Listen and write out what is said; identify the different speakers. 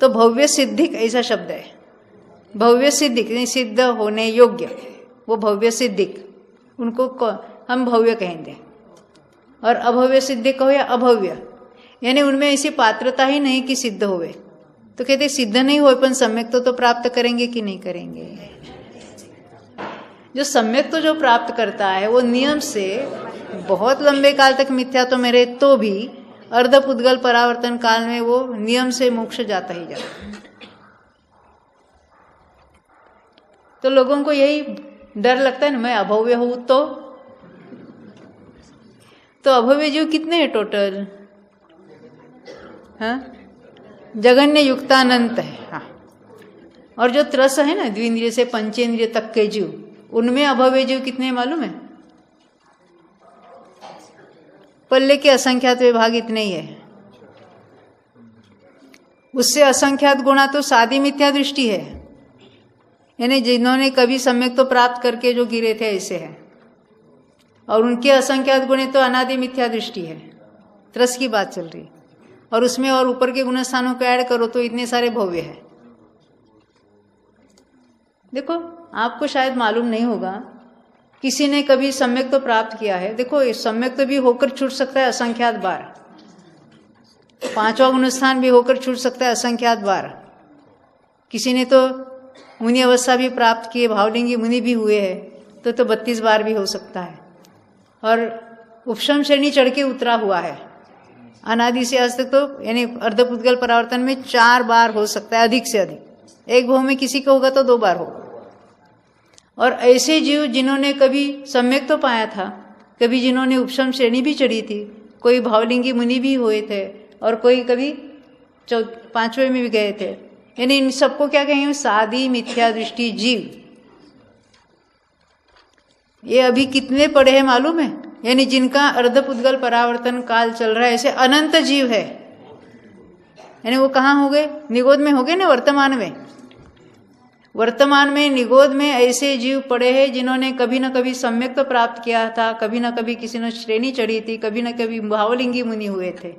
Speaker 1: तो भव्य सिद्धिक ऐसा शब्द है। भव्य सिद्धिक यानी सिद्ध होने योग्य, वो भव्य सिद्धिक, उनको हम भव्य कहेंगे। और अभव्य सिद्धिक कहो या अभव्य, यानी उनमें ऐसी पात्रता ही नहीं कि सिद्ध होवे। तो कहते सिद्ध नहीं हो पर सम्यक तो प्राप्त करेंगे कि नहीं करेंगे। जो सम्यक तो जो प्राप्त करता है वो नियम से बहुत लंबे काल तक मिथ्या तो मेरे तो भी अर्धपुद्गल परावर्तन काल में वो नियम से मोक्ष जाता ही जाता। तो लोगों को यही डर लगता है ना, मैं अभव्य हूं तो अभव्य जीव कितने हैं टोटल? हाँ, जगन्य युक्तानंत है। हाँ, और जो त्रस है ना द्विंद्रिय से पंचेंद्रिय तक के जीव, उनमें अभव्य जीव कितने मालूम है? पल्ले के असंख्यात विभाग इतने ही है। उससे असंख्यात गुणा तो सादी मिथ्या दृष्टि है, यानी जिन्होंने कभी सम्यक तो प्राप्त करके जो गिरे थे ऐसे है। और उनके असंख्यात गुणे तो अनादि मिथ्या दृष्टि है। त्रस की बात चल रही, और उसमें और ऊपर के गुण स्थानों को ऐड करो तो इतने सारे भव्य है। देखो, आपको शायद मालूम नहीं होगा, किसी ने कभी सम्यक तो प्राप्त किया है। देखो, सम्यक तो भी होकर छूट सकता है असंख्यात बार, 5वां गुण स्थान भी होकर छूट सकता है असंख्यात बार। किसी ने तो मुनि अवस्था भी प्राप्त किए, भावलिंगी मुनि भी हुए हैं, तो 32 बार भी हो सकता है। और उपशम श्रेणी चढ़ के उतरा हुआ है अनादि से आज तक, तो यानी अर्धपुद्गल परावर्तन में 4 बार हो सकता है, अधिक से अधिक। एक भाव में किसी का होगा तो 2 बार होगा। और ऐसे जीव जिन्होंने कभी सम्यक तो पाया था, कभी जिन्होंने उपशम श्रेणी भी चढ़ी थी, कोई भावलिंगी मुनि भी हुए थे, और कोई कभी 5वें में भी गए थे, यानी इन सबको क्या कहेंगे? सादी मिथ्या दृष्टि जीव। ये अभी कितने पड़े हैं मालूम है? यानी जिनका अर्धपुद्गल परावर्तन काल चल रहा है, ऐसे अनंत जीव है। यानी वो कहाँ हो गए? निगोद में हो गए ना। वर्तमान में निगोद में ऐसे जीव पड़े हैं जिन्होंने कभी न कभी सम्यक तो प्राप्त किया था, कभी न कभी किसी ने श्रेणी चढ़ी थी, कभी न कभी भावलिंगी मुनि हुए थे।